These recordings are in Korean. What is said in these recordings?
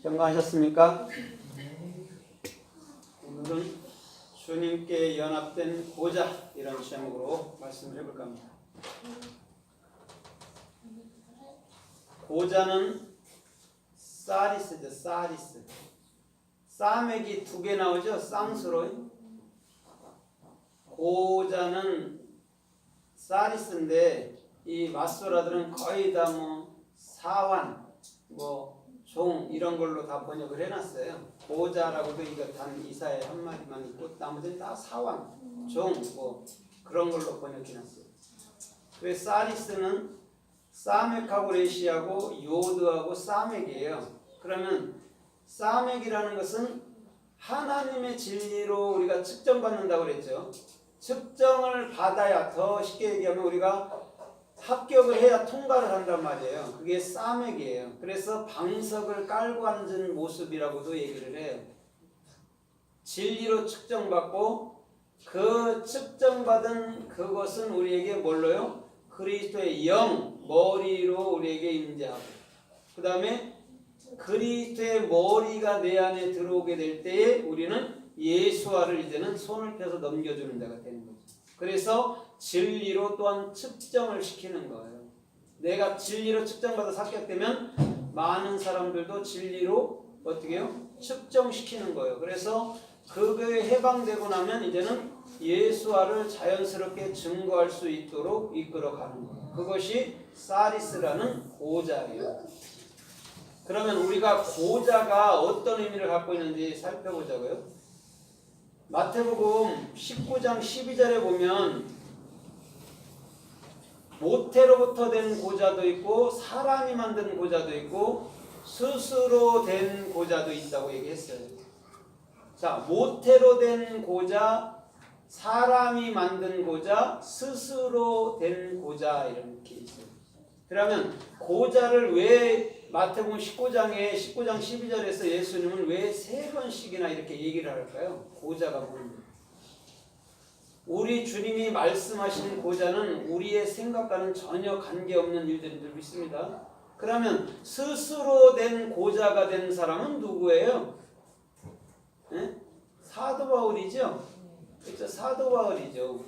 평가하셨습니까? 오늘은 주님께 연합된 고자 이런 제목으로 말씀을 해볼까 합니다. 고자는 사리스죠. 사리스. 싸맥이 두 개 나오죠. 쌍수로. 고자는 사리스인데 이 맞소라들은 거의 다 뭐 사환, 뭐 종 이런 걸로 다 번역을 해놨어요. 고자라고도 이거 단 이사의 한마디만 있고 나머지는 다 사환, 종 뭐 그런 걸로 번역해놨어요. 왜 사리스는 사맥하고 레시하고 요드하고 사맥이에요. 그러면 사맥이라는 것은 하나님의 진리로 우리가 측정받는다고 그랬죠. 측정을 받아야, 더 쉽게 얘기하면 우리가 합격을 해야 통과를 한단 말이에요. 그게 싸매기예요. 그래서 방석을 깔고 앉은 모습이라고도 얘기를 해요. 진리로 측정받고 그 측정받은 그것은 우리에게 뭘로요? 그리스도의 영, 머리로 우리에게 임재하고, 그 다음에 그리스도의 머리가 내 안에 들어오게 될 때에 우리는 예수와를 이제는 손을 펴서 넘겨주는 자가 되는 거죠. 그래서 진리로 또한 측정을 시키는 거예요. 내가 진리로 측정받아서 합격되면 많은 사람들도 진리로 어떻게 해요? 측정시키는 거예요. 그래서 그거에 해방되고 나면 이제는 예수와를 자연스럽게 증거할 수 있도록 이끌어가는 거예요. 그것이 사리스라는 고자예요. 그러면 우리가 고자가 어떤 의미를 갖고 있는지 살펴보자고요. 마태복음 19장 12절에 보면 모태로부터 된 고자도 있고 사람이 만든 고자도 있고 스스로 된 고자도 있다고 얘기했어요. 자, 모태로 된 고자, 사람이 만든 고자, 스스로 된 고자 이렇게 있어요. 그러면 고자를 왜 마태복음 19장 12절에서 예수님은 왜 3번씩이나 이렇게 얘기를 할까요? 고자가 뭡니까? 우리 주님이 말씀하시는 고자는 우리의 생각과는 전혀 관계없는 일들인 줄 믿습니다. 그러면 스스로 된 고자가 된 사람은 누구예요? 네? 사도 바울이죠? 그렇죠? 사도 바울이죠.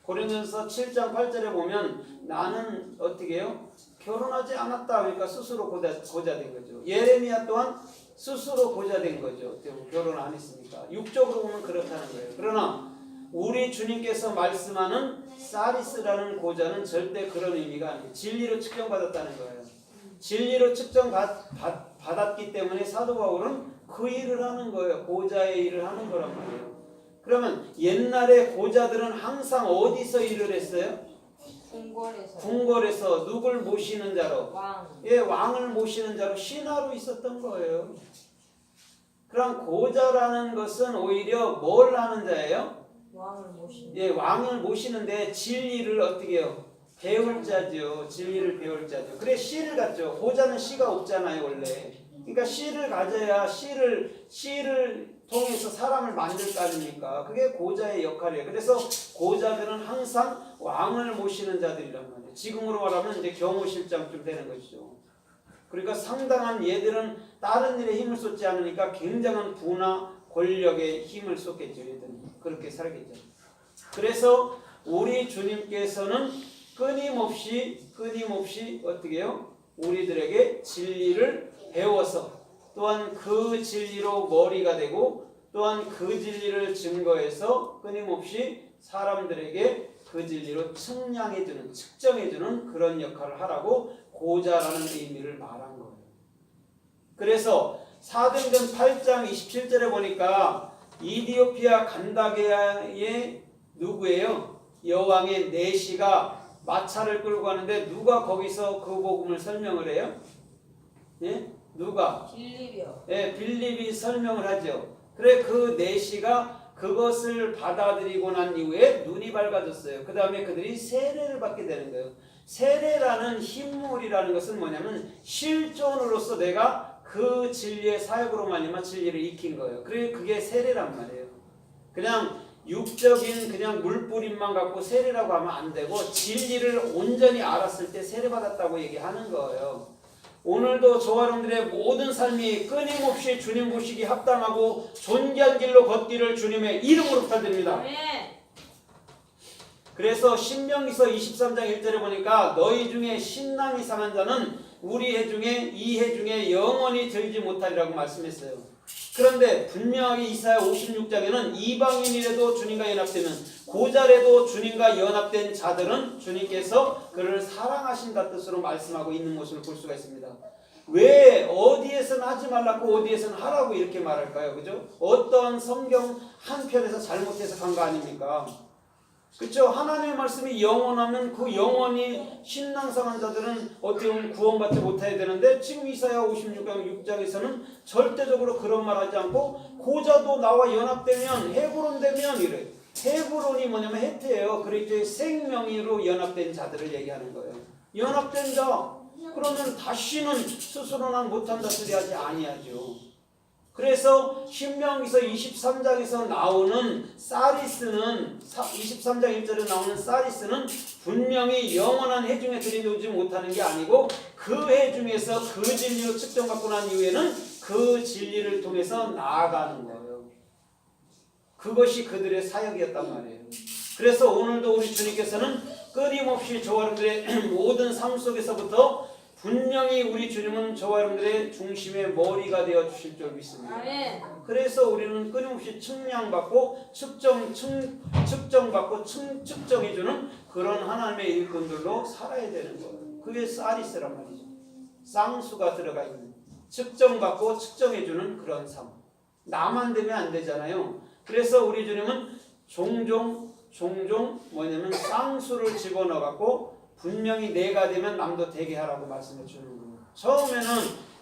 고린도전서 7장 8절에 보면 나는 어떻게 해요? 결혼하지 않았다. 그러니까 스스로 고자된 거죠. 예레미야 또한 스스로 고자된 거죠. 결혼 안 했으니까. 육적으로 보면 그렇다는 거예요. 그러나 우리 주님께서 말씀하는 사리스라는 고자는 절대 그런 의미가 아니에요. 진리로 측정받았다는 거예요. 진리로 측정받았기 때문에 사도 바울은 그 일을 하는 거예요. 고자의 일을 하는 거란 말이에요. 그러면 옛날에 고자들은 항상 어디서 일을 했어요? 궁궐에서 누굴 모시는 자로? 예, 왕을 모시는 자로 신하로 있었던 거예요. 그럼 고자라는 것은 오히려 뭘 하는 자예요? 왕을 모시는. 예, 왕을 모시는데 진리를 어떻게 해요? 배울 자죠. 진리를 배울 자죠. 그래 씨를 갖죠. 고자는 씨가 없잖아요, 원래. 그러니까 씨를 가져야 씨를 통해서 사람을 만들 거 아닙니까? 그게 고자의 역할이에요. 그래서 고자들은 항상 왕을 모시는 자들이란 말이에요. 지금으로 말하면 이제 경호실장쯤 되는 것이죠. 그러니까 상당한 얘들은 다른 일에 힘을 쏟지 않으니까 굉장한 부나 권력에 힘을 쏟겠죠. 얘들은 그렇게 살겠죠. 그래서 우리 주님께서는 끊임없이 어떻게 해요? 우리들에게 진리를 배워서 또한 그 진리로 머리가 되고 또한 그 진리를 증거해서 끊임없이 사람들에게 그 진리로 측량해주는, 측정해주는 그런 역할을 하라고 고자라는 의미를 말한 거예요. 그래서 사도행전 8장 27절에 보니까 이디오피아 간다게아의 누구예요? 여왕의 내시가 마차를 끌고 가는데 누가 거기서 그 복음을 설명을 해요? 예? 누가? 빌립이요. 예, 빌립이 설명을 하죠. 그래 그 내시가 그것을 받아들이고 난 이후에 눈이 밝아졌어요. 그 다음에 그들이 세례를 받게 되는 거예요. 세례라는 힘물이라는 것은 뭐냐면 실존으로서 내가 그 진리의 사역으로 말미암아 진리를 익힌 거예요. 그래 그게 세례란 말이에요. 그냥 육적인 그냥 물뿌림만 갖고 세례라고 하면 안 되고 진리를 온전히 알았을 때 세례받았다고 얘기하는 거예요. 오늘도 저와 여러분들의 모든 삶이 끊임없이 주님 보시기 합당하고 존귀한 길로 걷기를 주님의 이름으로 부탁드립니다. 그래서 신명기서 23장 1절에 보니까 너희 중에 신랑이 상한 자는 우리 해 중에 이 해 중에 영원히 들지 못하리라고 말씀했어요. 그런데 분명하게 이사야 56장에는 이방인이라도 주님과 연합되면 고자라도 주님과 연합된 자들은 주님께서 그를 사랑하신다 뜻으로 말씀하고 있는 모습을 볼 수가 있습니다. 왜 어디에서는 하지 말라고 어디에서는 하라고 이렇게 말할까요? 그죠? 어떤 성경 한편에서 잘못 해석한 거 아닙니까? 그렇죠? 하나님의 말씀이 영원하면 그 영원히 신앙생활 자들은 어떻게 보면 구원받지 못해야 되는데 지금 이사야 56장 6장에서는 절대적으로 그런 말 하지 않고 고자도 나와 연합되면 헤브론 되면 이래. 헤브론이 뭐냐면 헤트예요. 그리스도의 생명으로 연합된 자들을 얘기하는 거예요. 연합된 자 그러면 다시는 스스로는 못한다 소리 하지 아니하죠. 그래서 신명기서 23장에서 나오는 사리스는 23장 1절에 나오는 사리스는 분명히 영원한 해 중에 들이오지 못하는 게 아니고 그 해 중에서 그 진리로 측정받고 난 이후에는 그 진리를 통해서 나아가는 거예요. 그것이 그들의 사역이었단 말이에요. 그래서 오늘도 우리 주님께서는 끊임없이 저와 여러분들의 모든 삶 속에서부터 분명히 우리 주님은 저와 여러분들의 중심의 머리가 되어 주실 줄 믿습니다. 그래서 우리는 끊임없이 측량받고 측정받고 측정해주는 그런 하나님의 일꾼들로 살아야 되는 거예요. 그게 사리스란 말이죠. 쌍수가 들어가 있는 측정받고 측정해주는 그런 삶. 나만 되면 안 되잖아요. 그래서 우리 주님은 종종 뭐냐면 쌍수를 집어넣어갖고 분명히 내가 되면 남도 되게 하라고 말씀해 주는 거예요. 처음에는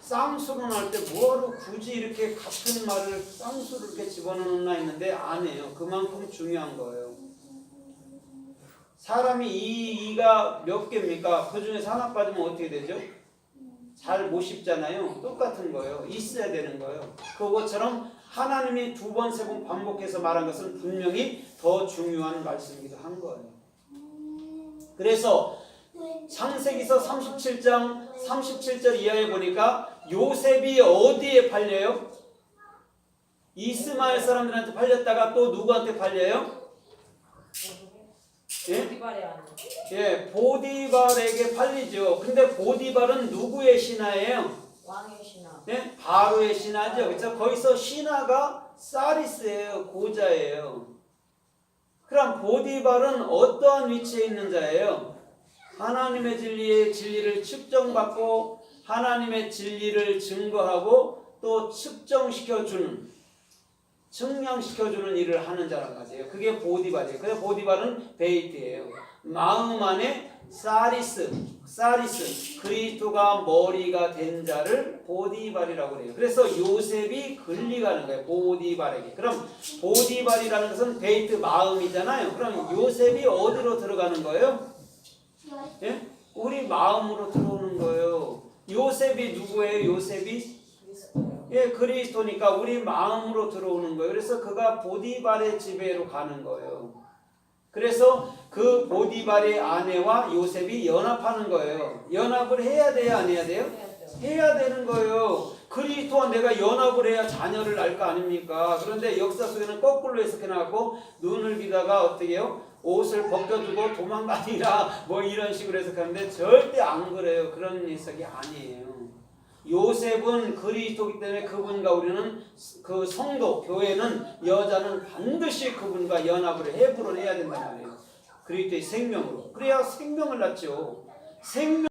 쌍수를 할 때 뭐하러 굳이 이렇게 같은 말을 쌍수를 이렇게 집어넣나 했는데 안 해요. 그만큼 중요한 거예요. 사람이 이가 몇 개입니까? 그 중에서 하나 빠지면 어떻게 되죠? 잘 못 씹잖아요. 똑같은 거예요. 있어야 되는 거예요. 그것처럼 하나님이 두 번, 세 번 반복해서 말한 것은 분명히 더 중요한 말씀이기도 한 거예요. 그래서 창세기서 37장 37절 이하에 보니까 요셉이 어디에 팔려요? 이스마엘 사람들한테 팔렸다가 또 누구한테 팔려요? 예, 보디발에게 팔리죠. 근데 보디발은 누구의 신하예요? 왕의 신하. 예, 바로의 신하죠. 그렇죠? 거기서 신하가 사리스예요. 고자예요. 그럼 보디발은 어떠한 위치에 있는 자예요? 하나님의 진리를 측정받고 하나님의 진리를 증거하고 또 측량시켜주는 일을 하는 자란 말이에요. 그게 보디발이에요. 그래서 보디발은 베이트예요. 마음 안에 사리스 그리스도가 머리가 된 자를 보디발이라고 해요. 그래서 요셉이 근리가는 거예요. 보디발에게. 그럼 보디발이라는 것은 베이트 마음이잖아요. 그럼 요셉이 어디로 들어가는 거예요? 예? 우리 마음으로 들어오는 거예요. 요셉이 누구예요? 요셉이 예, 그리스도니까 우리 마음으로 들어오는 거예요. 그래서 그가 보디발의 집에로 가는 거예요. 그래서 그 보디발의 아내와 요셉이 연합하는 거예요. 연합을 해야 돼요? 안 해야 돼요? 해야 되는 거예요. 그리스도와 내가 연합을 해야 자녀를 낳을 거 아닙니까? 그런데 역사 속에는 거꾸로 해석해놨고 눈을 비다가 어떻게 해요? 옷을 벗겨주고 도망가니라 뭐 이런 식으로 해석하는데 절대 안 그래요. 그런 해석이 아니에요. 요셉은 그리스도이기 때문에 그분과 우리는 그 성도, 교회는 여자는 반드시 그분과 연합을 해야 된단 말이에요. 그리스도의 생명으로. 그래야 생명을 낳죠. 생명